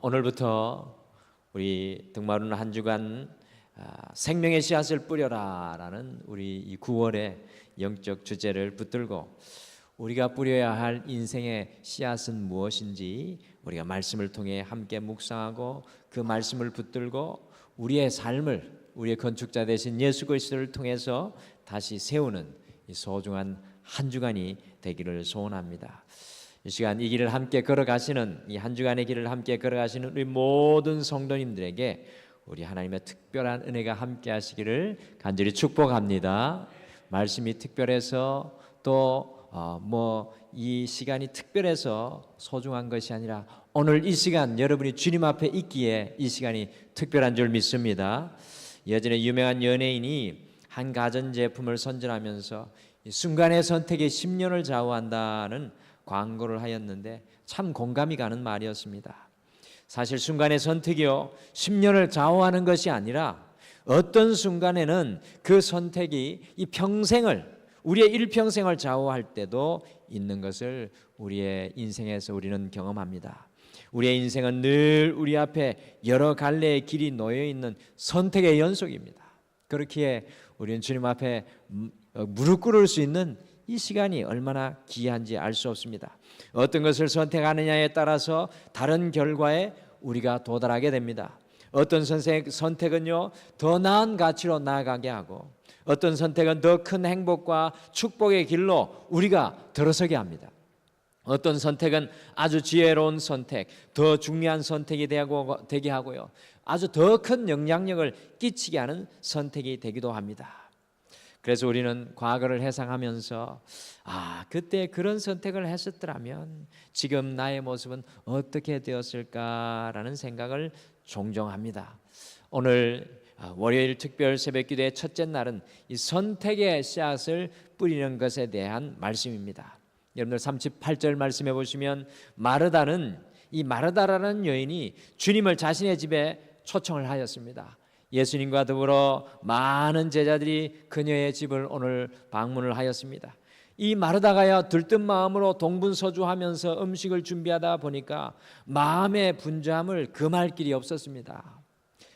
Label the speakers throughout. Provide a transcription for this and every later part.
Speaker 1: 오늘부터 우리 등마루는 한 주간 생명의 씨앗을 뿌려라라는 우리 이 9월의 영적 주제를 붙들고 우리가 뿌려야 할 인생의 씨앗은 무엇인지 우리가 말씀을 통해 함께 묵상하고 그 말씀을 붙들고 우리의 삶을 우리의 건축자 되신 예수 그리스도를 통해서 다시 세우는 이 소중한 한 주간이 되기를 소원합니다. 이 시간 이 길을 함께 걸어가시는 이 한 주간의 길을 함께 걸어가시는 우리 모든 성도님들에게 우리 하나님의 특별한 은혜가 함께 하시기를 간절히 축복합니다. 말씀이 특별해서 또 이 시간이 특별해서 소중한 것이 아니라 오늘 이 시간 여러분이 주님 앞에 있기에 이 시간이 특별한 줄 믿습니다. 예전에 유명한 연예인이 한 가전제품을 선전하면서 순간의 선택이 10년을 좌우한다는 광고를 하였는데 참 공감이 가는 말이었습니다. 사실 순간의 선택이요 10년을 좌우하는 것이 아니라 어떤 순간에는 그 선택이 이 평생을 우리의 일평생을 좌우할 때도 있는 것을 우리의 인생에서 우리는 경험합니다. 우리의 인생은 늘 우리 앞에 여러 갈래의 길이 놓여 있는 선택의 연속입니다. 그렇기에 우리는 주님 앞에 무릎 꿇을 수 있는 이 시간이 얼마나 귀한지 알 수 없습니다. 어떤 것을 선택하느냐에 따라서 다른 결과에 우리가 도달하게 됩니다. 어떤 선택은요 더 나은 가치로 나아가게 하고 어떤 선택은 더 큰 행복과 축복의 길로 우리가 들어서게 합니다. 어떤 선택은 아주 지혜로운 선택, 더 중요한 선택이 되게 하고요 아주 더 큰 영향력을 끼치게 하는 선택이 되기도 합니다. 그래서 우리는 과거를 회상하면서 그때 그런 선택을 했었더라면 지금 나의 모습은 어떻게 되었을까라는 생각을 종종 합니다. 오늘 월요일 특별 새벽기도의 첫째 날은 이 선택의 씨앗을 뿌리는 것에 대한 말씀입니다. 여러분들 38절 말씀해 보시면 마르다라는 여인이 주님을 자신의 집에 초청을 하였습니다. 예수님과 더불어 많은 제자들이 그녀의 집을 오늘 방문을 하였습니다. 이 마르다가야 들뜬 마음으로 동분서주하면서 음식을 준비하다 보니까 마음의 분주함을 금할 길이 없었습니다.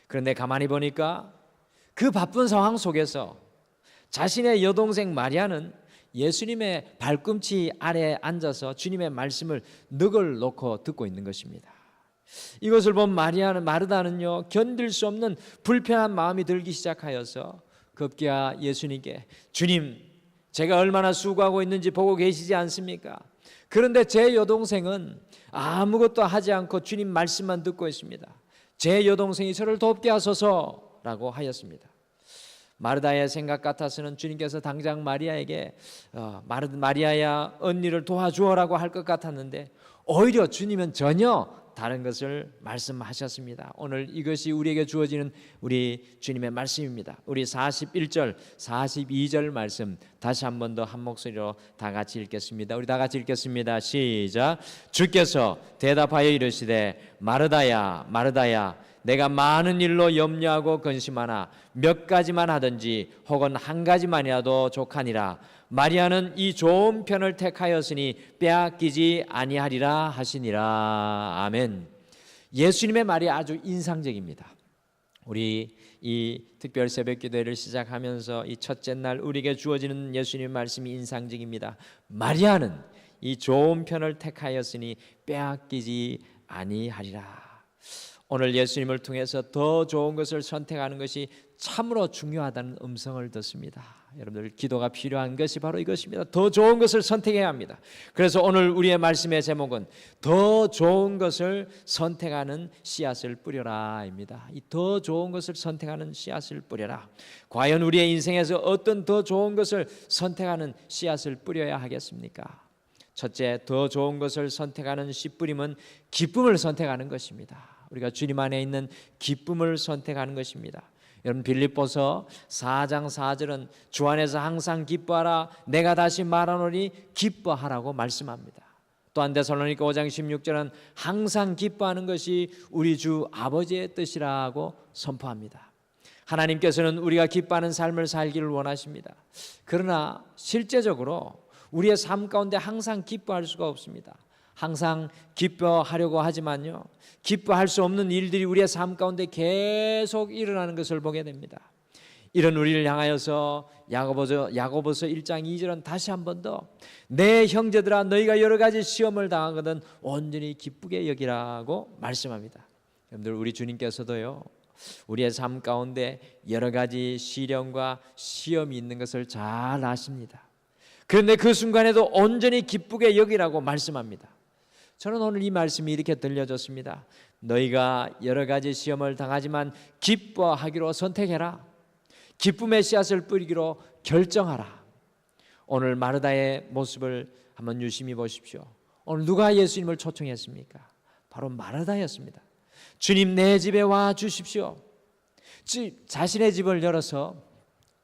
Speaker 1: 그런데 가만히 보니까 그 바쁜 상황 속에서 자신의 여동생 마리아는 예수님의 발꿈치 아래에 앉아서 주님의 말씀을 넋을 놓고 듣고 있는 것입니다. 이것을 본 마르다는요 견딜 수 없는 불편한 마음이 들기 시작하여서 급기야 예수님께 주님 제가 얼마나 수고하고 있는지 보고 계시지 않습니까? 그런데 제 여동생은 아무것도 하지 않고 주님 말씀만 듣고 있습니다. 제 여동생이 저를 돕게 하소서라고 하였습니다. 마르다의 생각 같아서는 주님께서 당장 마리아에게 마리아야 언니를 도와주어라고 할 것 같았는데 오히려 주님은 전혀 다른 것을 말씀하셨습니다. 오늘 이것이 우리에게 주어지는 우리 주님의 말씀입니다. 우리 41절, 42절 말씀 다시 한 번 더 한 목소리로 다 같이 읽겠습니다. 우리 다 같이 읽겠습니다. 시작. 주께서 대답하여 이르시되 마르다야 마르다야 내가 많은 일로 염려하고 근심하나 몇 가지만 하든지 혹은 한 가지만이라도 족하니라. 마리아는 이 좋은 편을 택하였으니 빼앗기지 아니하리라 하시니라. 아멘. 예수님의 말이 아주 인상적입니다. 우리 이 특별 새벽 기도회를 시작하면서 이 첫째 날 우리에게 주어지는 예수님의 말씀이 인상적입니다. 마리아는 이 좋은 편을 택하였으니 빼앗기지 아니하리라. 오늘 예수님을 통해서 더 좋은 것을 선택하는 것이 참으로 중요하다는 음성을 듣습니다. 여러분들 기도가 필요한 것이 바로 이것입니다. 더 좋은 것을 선택해야 합니다. 그래서 오늘 우리의 말씀의 제목은 더 좋은 것을 선택하는 씨앗을 뿌려라입니다. 이 더 좋은 것을 선택하는 씨앗을 뿌려라. 과연 우리의 인생에서 어떤 더 좋은 것을 선택하는 씨앗을 뿌려야 하겠습니까? 첫째, 더 좋은 것을 선택하는 씨 뿌림은 기쁨을 선택하는 것입니다. 우리가 주님 안에 있는 기쁨을 선택하는 것입니다. 여러분 빌립보서 4장 4절은 주 안에서 항상 기뻐하라 내가 다시 말하노니 기뻐하라고 말씀합니다. 또한 데살로니가 5장 16절은 항상 기뻐하는 것이 우리 주 아버지의 뜻이라고 선포합니다. 하나님께서는 우리가 기뻐하는 삶을 살기를 원하십니다. 그러나 실제적으로 우리의 삶 가운데 항상 기뻐할 수가 없습니다. 항상 기뻐하려고 하지만요, 기뻐할 수 없는 일들이 우리의 삶 가운데 계속 일어나는 것을 보게 됩니다. 이런 우리를 향하여서 야고보서 1장 2절은 다시 한 번 더 내 형제들아 너희가 여러 가지 시험을 당하거든 온전히 기쁘게 여기라고 말씀합니다. 여러분들, 우리 주님께서도요, 우리의 삶 가운데 여러 가지 시련과 시험이 있는 것을 잘 아십니다. 그런데 그 순간에도 온전히 기쁘게 여기라고 말씀합니다. 저는 오늘 이 말씀이 이렇게 들려졌습니다. 너희가 여러 가지 시험을 당하지만 기뻐하기로 선택해라. 기쁨의 씨앗을 뿌리기로 결정하라. 오늘 마르다의 모습을 한번 유심히 보십시오. 오늘 누가 예수님을 초청했습니까? 바로 마르다였습니다. 주님, 내 집에 와 주십시오. 자신의 집을 열어서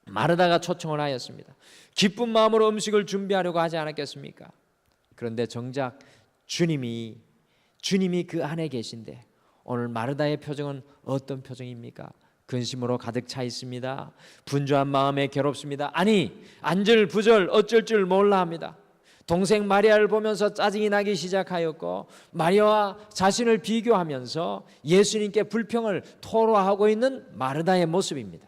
Speaker 1: 마르다가 초청을 하였습니다. 기쁜 마음으로 음식을 준비하려고 하지 않았겠습니까? 그런데 정작 주님이 그 안에 계신데 오늘 마르다의 표정은 어떤 표정입니까? 근심으로 가득 차 있습니다. 분주한 마음에 괴롭습니다. 아니, 안절부절 어쩔 줄 몰라 합니다. 동생 마리아를 보면서 짜증이 나기 시작하였고, 마리아와 자신을 비교하면서 예수님께 불평을 토로하고 있는 마르다의 모습입니다.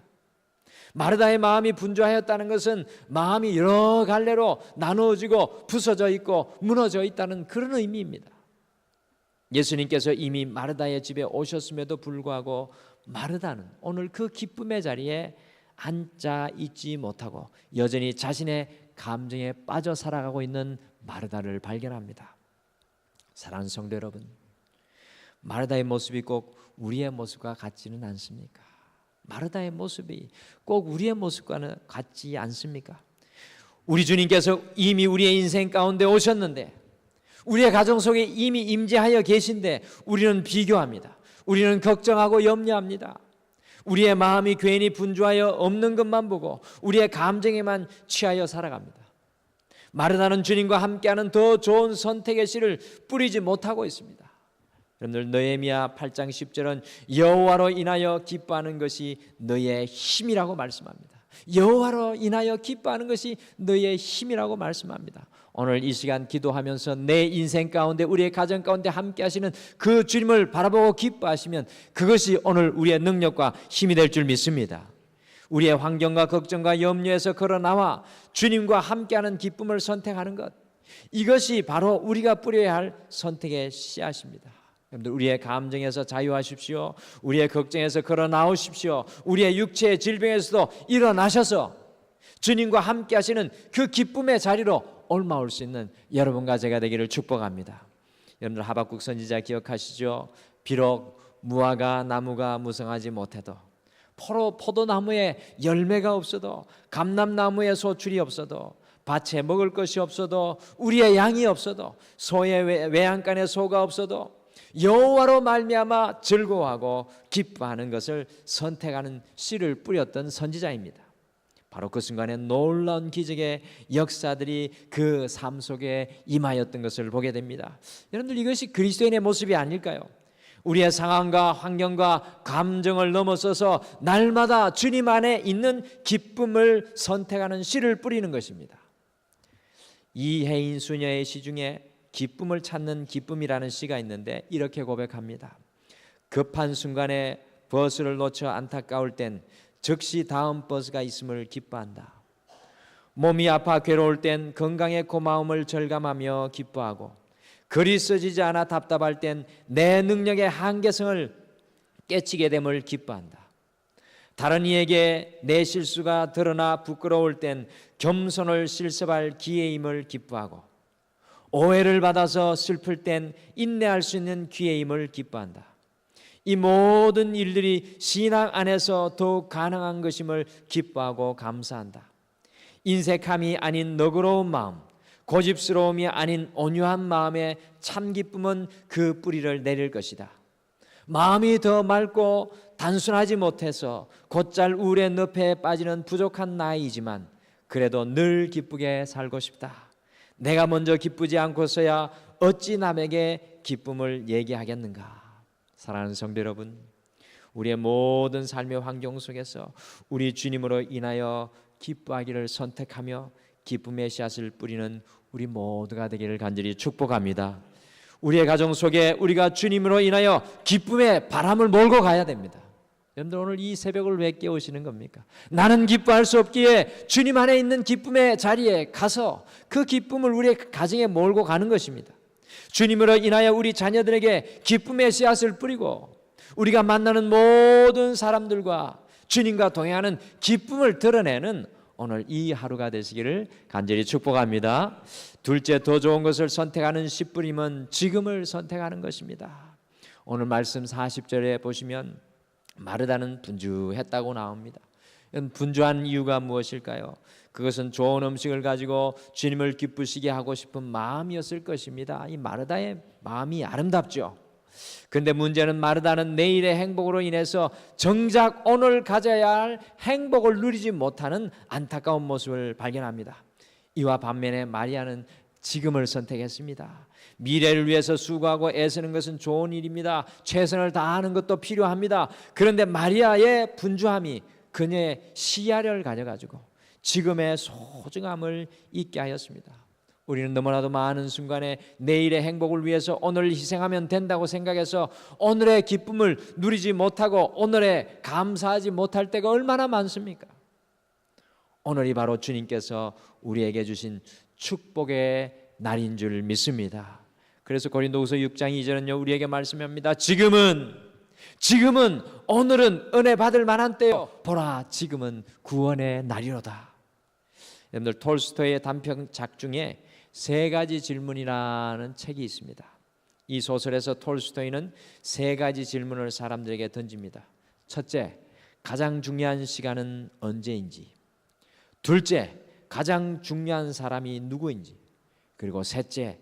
Speaker 1: 마르다의 마음이 분주하였다는 것은 마음이 여러 갈래로 나누어지고 부서져 있고 무너져 있다는 그런 의미입니다. 예수님께서 이미 마르다의 집에 오셨음에도 불구하고 마르다는 오늘 그 기쁨의 자리에 앉아 있지 못하고 여전히 자신의 감정에 빠져 살아가고 있는 마르다를 발견합니다. 사랑하는 성도 여러분, 마르다의 모습이 꼭 우리의 모습과 같지는 않습니까? 마르다의 모습이 꼭 우리의 모습과는 같지 않습니까? 우리 주님께서 이미 우리의 인생 가운데 오셨는데, 우리의 가정 속에 이미 임재하여 계신데 우리는 비교합니다. 우리는 걱정하고 염려합니다. 우리의 마음이 괜히 분주하여 없는 것만 보고 우리의 감정에만 취하여 살아갑니다. 마르다는 주님과 함께하는 더 좋은 선택의 씨를 뿌리지 못하고 있습니다. 여러분들, 느헤미야 8장 10절은 여호와로 인하여 기뻐하는 것이 너의 힘이라고 말씀합니다. 여호와로 인하여 기뻐하는 것이 너의 힘이라고 말씀합니다. 오늘 이 시간 기도하면서 내 인생 가운데, 우리의 가정 가운데 함께 하시는 그 주님을 바라보고 기뻐하시면 그것이 오늘 우리의 능력과 힘이 될 줄 믿습니다. 우리의 환경과 걱정과 염려에서 걸어나와 주님과 함께하는 기쁨을 선택하는 것, 이것이 바로 우리가 뿌려야 할 선택의 씨앗입니다. 여러분들, 우리의 감정에서 자유하십시오. 우리의 걱정에서 걸어나오십시오. 우리의 육체의 질병에서도 일어나셔서 주님과 함께 하시는 그 기쁨의 자리로 올라올 수 있는 여러분과 제가 되기를 축복합니다. 여러분들, 하박국 선지자 기억하시죠? 비록 무화과 나무가 무성하지 못해도, 포도나무에 열매가 없어도, 감람나무에 소출이 없어도, 밭에 먹을 것이 없어도, 우리의 양이 없어도, 소의 외양간에 소가 없어도 여호와로 말미암아 즐거워하고 기뻐하는 것을 선택하는 씨를 뿌렸던 선지자입니다. 바로 그 순간에 놀라운 기적의 역사들이 그 삶 속에 임하였던 것을 보게 됩니다. 여러분들, 이것이 그리스도인의 모습이 아닐까요? 우리의 상황과 환경과 감정을 넘어서서 날마다 주님 안에 있는 기쁨을 선택하는 씨를 뿌리는 것입니다. 이혜인 수녀의 시 중에 기쁨을 찾는 기쁨이라는 시가 있는데 이렇게 고백합니다. 급한 순간에 버스를 놓쳐 안타까울 땐 즉시 다음 버스가 있음을 기뻐한다. 몸이 아파 괴로울 땐 건강의 고마움을 절감하며 기뻐하고, 글이 써지지 않아 답답할 땐 내 능력의 한계성을 깨치게 됨을 기뻐한다. 다른 이에게 내 실수가 드러나 부끄러울 땐 겸손을 실습할 기회임을 기뻐하고, 오해를 받아서 슬플 땐 인내할 수 있는 기회임을 기뻐한다. 이 모든 일들이 신앙 안에서 더욱 가능한 것임을 기뻐하고 감사한다. 인색함이 아닌 너그러운 마음, 고집스러움이 아닌 온유한 마음의 참 기쁨은 그 뿌리를 내릴 것이다. 마음이 더 맑고 단순하지 못해서 곧잘 우울의 늪에 빠지는 부족한 나이지만 그래도 늘 기쁘게 살고 싶다. 내가 먼저 기쁘지 않고서야 어찌 남에게 기쁨을 얘기하겠는가. 사랑하는 성도 여러분, 우리의 모든 삶의 환경 속에서 우리 주님으로 인하여 기뻐하기를 선택하며 기쁨의 씨앗을 뿌리는 우리 모두가 되기를 간절히 축복합니다. 우리의 가정 속에 우리가 주님으로 인하여 기쁨의 바람을 몰고 가야 됩니다. 여러분들 오늘 이 새벽을 왜 깨우시는 겁니까? 나는 기뻐할 수 없기에 주님 안에 있는 기쁨의 자리에 가서 그 기쁨을 우리의 가정에 몰고 가는 것입니다. 주님으로 인하여 우리 자녀들에게 기쁨의 씨앗을 뿌리고 우리가 만나는 모든 사람들과 주님과 동행하는 기쁨을 드러내는 오늘 이 하루가 되시기를 간절히 축복합니다. 둘째, 더 좋은 것을 선택하는 씨 뿌림은 지금을 선택하는 것입니다. 오늘 말씀 40절에 보시면 마르다는 분주했다고 나옵니다. 분주한 이유가 무엇일까요? 그것은 좋은 음식을 가지고 주님을 기쁘시게 하고 싶은 마음이었을 것입니다. 이 마르다의 마음이 아름답죠. 그런데 문제는 마르다는 내일의 행복으로 인해서 정작 오늘 가져야 할 행복을 누리지 못하는 안타까운 모습을 발견합니다. 이와 반면에 마리아는 지금을 선택했습니다. 미래를 위해서 수고하고 애쓰는 것은 좋은 일입니다. 최선을 다하는 것도 필요합니다. 그런데 마리아의 분주함이 그녀의 시야를 가져가지고 지금의 소중함을 잊게 하였습니다. 우리는 너무나도 많은 순간에 내일의 행복을 위해서 오늘을 희생하면 된다고 생각해서 오늘의 기쁨을 누리지 못하고 오늘에 감사하지 못할 때가 얼마나 많습니까? 오늘이 바로 주님께서 우리에게 주신 축복의 날인 줄 믿습니다. 그래서 고린도후서 6장 2절은요 우리에게 말씀합니다. 지금은 오늘은 은혜 받을 만한 때요 보라 지금은 구원의 날이로다. 여러분들 톨스토이의 단편작 중에 세 가지 질문이라는 책이 있습니다. 이 소설에서 톨스토이는 세 가지 질문을 사람들에게 던집니다. 첫째, 가장 중요한 시간은 언제인지. 둘째, 가장 중요한 사람이 누구인지. 그리고 셋째,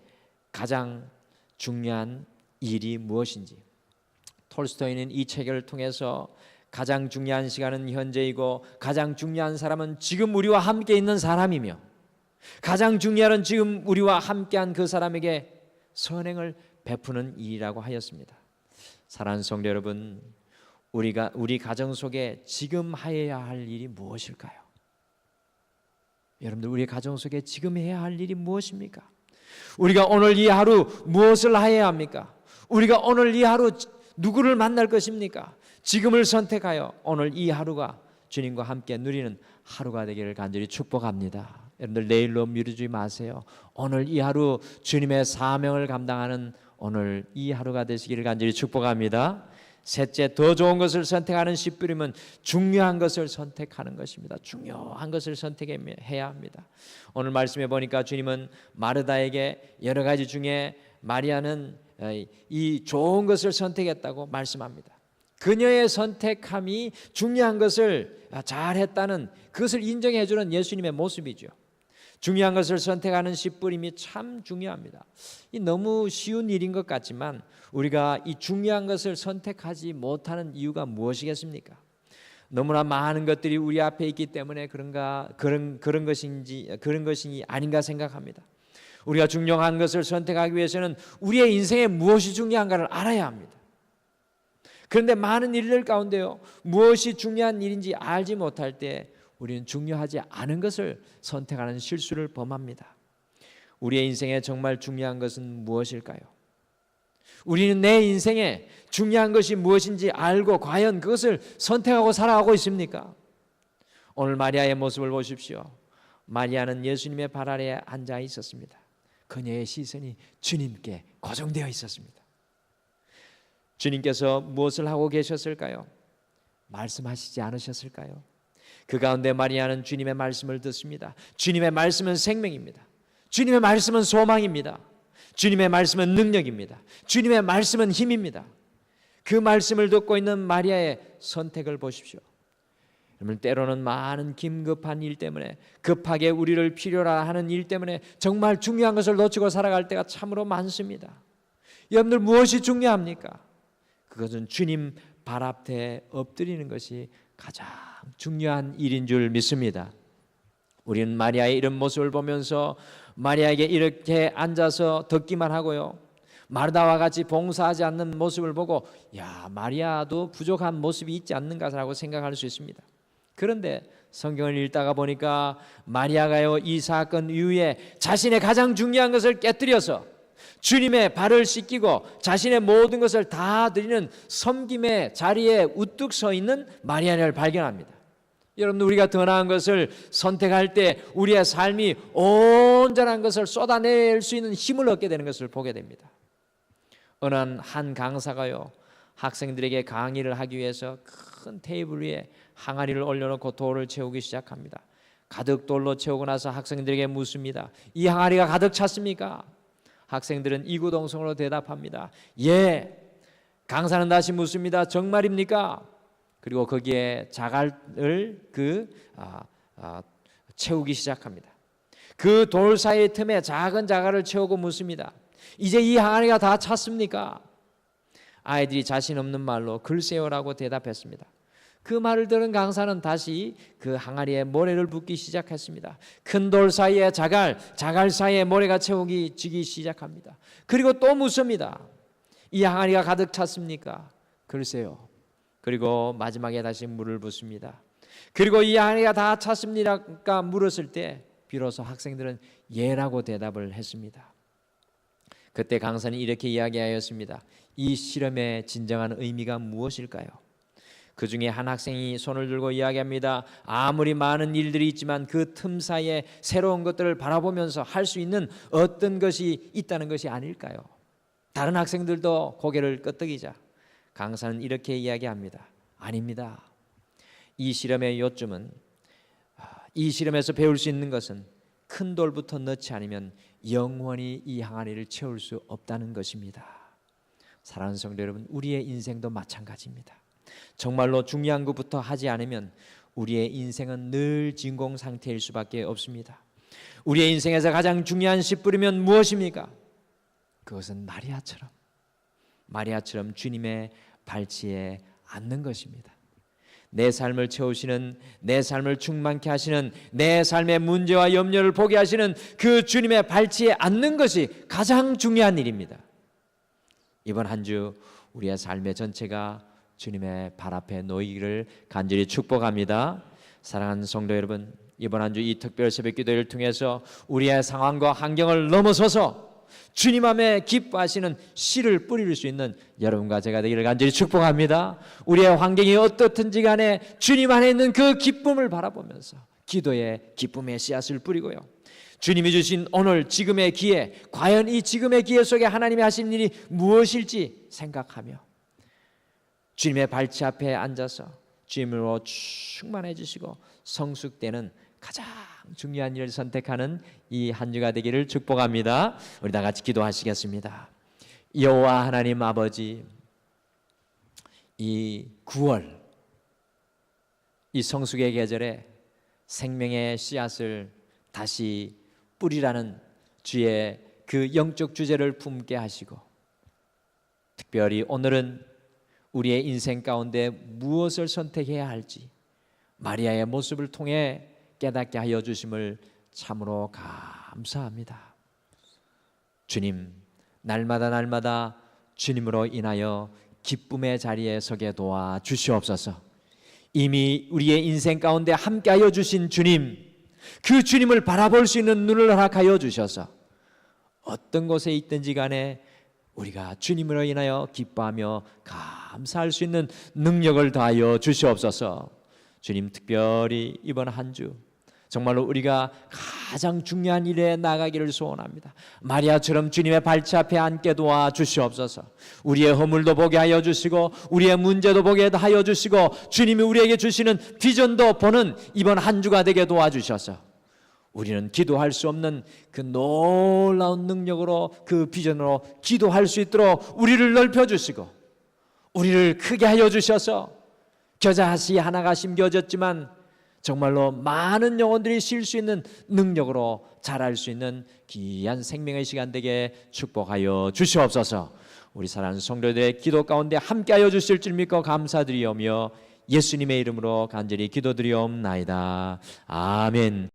Speaker 1: 가장 중요한 일이 무엇인지. 톨스토이는 이 책을 통해서 가장 중요한 시간은 현재이고 가장 중요한 사람은 지금 우리와 함께 있는 사람이며 가장 중요한 지금 우리와 함께한 그 사람에게 선행을 베푸는 일이라고 하였습니다. 사랑하는 성도 여러분, 우리 가정 속에 지금 해야 할 일이 무엇일까요? 여러분들 우리 가정 속에 지금 해야 할 일이 무엇입니까? 우리가 오늘 이 하루 무엇을 해야 합니까? 우리가 오늘 이 하루 누구를 만날 것입니까? 지금을 선택하여 오늘 이 하루가 주님과 함께 누리는 하루가 되기를 간절히 축복합니다. 여러분들 내일로 미루지 마세요. 오늘 이 하루 주님의 사명을 감당하는 오늘 이 하루가 되시기를 간절히 축복합니다. 셋째, 더 좋은 것을 선택하는 씨 뿌림은 중요한 것을 선택하는 것입니다. 중요한 것을 선택해야 합니다. 오늘 말씀해 보니까 주님은 마르다에게 여러 가지 중에 마리아는 이 좋은 것을 선택했다고 말씀합니다. 그녀의 선택함이 중요한 것을 잘했다는 그것을 인정해 주는 예수님의 모습이죠. 중요한 것을 선택하는 씨 뿌림이 참 중요합니다. 이 너무 쉬운 일인 것 같지만 우리가 이 중요한 것을 선택하지 못하는 이유가 무엇이겠습니까? 너무나 많은 것들이 우리 앞에 있기 때문에 그런 것이 아닌가 생각합니다. 우리가 중요한 것을 선택하기 위해서는 우리의 인생에 무엇이 중요한가를 알아야 합니다. 그런데 많은 일들 가운데요 무엇이 중요한 일인지 알지 못할 때 우리는 중요하지 않은 것을 선택하는 실수를 범합니다. 우리의 인생에 정말 중요한 것은 무엇일까요? 우리는 내 인생에 중요한 것이 무엇인지 알고 과연 그것을 선택하고 살아가고 있습니까? 오늘 마리아의 모습을 보십시오. 마리아는 예수님의 발 아래에 앉아 있었습니다. 그녀의 시선이 주님께 고정되어 있었습니다. 주님께서 무엇을 하고 계셨을까요? 말씀하시지 않으셨을까요? 그 가운데 마리아는 주님의 말씀을 듣습니다. 주님의 말씀은 생명입니다. 주님의 말씀은 소망입니다. 주님의 말씀은 능력입니다. 주님의 말씀은 힘입니다. 그 말씀을 듣고 있는 마리아의 선택을 보십시오. 여러분, 때로는 많은 긴급한 일 때문에 급하게 우리를 필요로 하는 일 때문에 정말 중요한 것을 놓치고 살아갈 때가 참으로 많습니다. 여러분들 무엇이 중요합니까? 그것은 주님 발 앞에 엎드리는 것이 가장 중요한 일인 줄 믿습니다. 우리는 마리아의 이런 모습을 보면서 마리아에게 이렇게 앉아서 듣기만 하고요 마르다와 같이 봉사하지 않는 모습을 보고 야 마리아도 부족한 모습이 있지 않는가라고 생각할 수 있습니다. 그런데 성경을 읽다가 보니까 마리아가요 이 사건 이후에 자신의 가장 중요한 것을 깨뜨려서 주님의 발을 씻기고 자신의 모든 것을 다 드리는 섬김의 자리에 우뚝 서 있는 마리아를 발견합니다. 여러분, 우리가 더 나은 것을 선택할 때 우리의 삶이 온전한 것을 쏟아낼 수 있는 힘을 얻게 되는 것을 보게 됩니다. 어느 한 강사가요, 학생들에게 강의를 하기 위해서 큰 테이블 위에 항아리를 올려놓고 돌을 채우기 시작합니다. 가득 돌로 채우고 나서 학생들에게 묻습니다. 이 항아리가 가득 찼습니까? 학생들은 이구동성으로 대답합니다. 예. 강사는 다시 묻습니다. 정말입니까? 그리고 거기에 자갈을 채우기 시작합니다. 그 돌 사이 틈에 작은 자갈을 채우고 묻습니다. 이제 이 항아리가 다 찼습니까? 아이들이 자신 없는 말로 글쎄요라고 대답했습니다. 그 말을 들은 강사는 다시 그 항아리에 모래를 붓기 시작했습니다. 큰 돌 사이에 자갈 사이에 모래가 채우기 시작합니다. 그리고 또 묻습니다. 이 항아리가 가득 찼습니까? 글쎄요. 그리고 마지막에 다시 물을 붓습니다. 그리고 이 항아리가 다 찼습니까? 물었을 때 비로소 학생들은 예라고 대답을 했습니다. 그때 강사는 이렇게 이야기하였습니다. 이 실험의 진정한 의미가 무엇일까요? 그 중에 한 학생이 손을 들고 이야기합니다. 아무리 많은 일들이 있지만 그 틈 사이에 새로운 것들을 바라보면서 할 수 있는 어떤 것이 있다는 것이 아닐까요? 다른 학생들도 고개를 끄덕이자 강사는 이렇게 이야기합니다. 아닙니다. 이 실험의 요점은, 이 실험에서 배울 수 있는 것은 큰 돌부터 넣지 않으면 영원히 이 항아리를 채울 수 없다는 것입니다. 사랑하는 성도 여러분, 우리의 인생도 마찬가지입니다. 정말로 중요한 것부터 하지 않으면 우리의 인생은 늘 진공 상태일 수밖에 없습니다. 우리의 인생에서 가장 중요한 씨 뿌리면 무엇입니까? 그것은 마리아처럼 주님의 발치에 앉는 것입니다. 내 삶을 채우시는, 내 삶을 충만케 하시는, 내 삶의 문제와 염려를 보게 하시는 그 주님의 발치에 앉는 것이 가장 중요한 일입니다. 이번 한 주 우리의 삶의 전체가 주님의 발 앞에 놓이기를 간절히 축복합니다. 사랑하는 성도 여러분, 이번 한 주 이 특별 새벽 기도를 통해서 우리의 상황과 환경을 넘어서서 주님 앞에 기뻐하시는 씨를 뿌릴 수 있는 여러분과 제가 되기를 간절히 축복합니다. 우리의 환경이 어떻든지 간에 주님 안에 있는 그 기쁨을 바라보면서 기도의 기쁨의 씨앗을 뿌리고요, 주님이 주신 오늘 지금의 기회, 과연 이 지금의 기회 속에 하나님이 하신 일이 무엇일지 생각하며 주님의 발치 앞에 앉아서 주님으로 충만해지시고 성숙되는 가장 중요한 일을 선택하는 이 한 주가 되기를 축복합니다. 우리 다 같이 기도하시겠습니다. 여호와 하나님 아버지, 이 9월 이 성숙의 계절에 생명의 씨앗을 다시 뿌리라는 주의 그 영적 주제를 품게 하시고, 특별히 오늘은 우리의 인생 가운데 무엇을 선택해야 할지 마리아의 모습을 통해 깨닫게 하여 주심을 참으로 감사합니다. 주님, 날마다 주님으로 인하여 기쁨의 자리에 서게 도와 주시옵소서. 이미 우리의 인생 가운데 함께하여 주신 주님, 그 주님을 바라볼 수 있는 눈을 허락하여 주셔서 어떤 곳에 있든지 간에 우리가 주님으로 인하여 기뻐하며 감사할 수 있는 능력을 더하여 주시옵소서. 주님, 특별히 이번 한 주 정말로 우리가 가장 중요한 일에 나가기를 소원합니다. 마리아처럼 주님의 발치 앞에 앉게 도와 주시옵소서. 우리의 허물도 보게 하여 주시고 우리의 문제도 보게 하여 주시고 주님이 우리에게 주시는 비전도 보는 이번 한 주가 되게 도와주셔서 우리는 기도할 수 없는 그 놀라운 능력으로, 그 비전으로 기도할 수 있도록 우리를 넓혀주시고 우리를 크게 하여 주셔서 겨자씨 하나가 심겨졌지만 정말로 많은 영혼들이 쉴 수 있는 능력으로 자랄 수 있는 귀한 생명의 시간 되게 축복하여 주시옵소서. 우리 사랑하는 성도들의 기도 가운데 함께하여 주실 줄 믿고 감사드리오며 예수님의 이름으로 간절히 기도드리옵나이다. 아멘.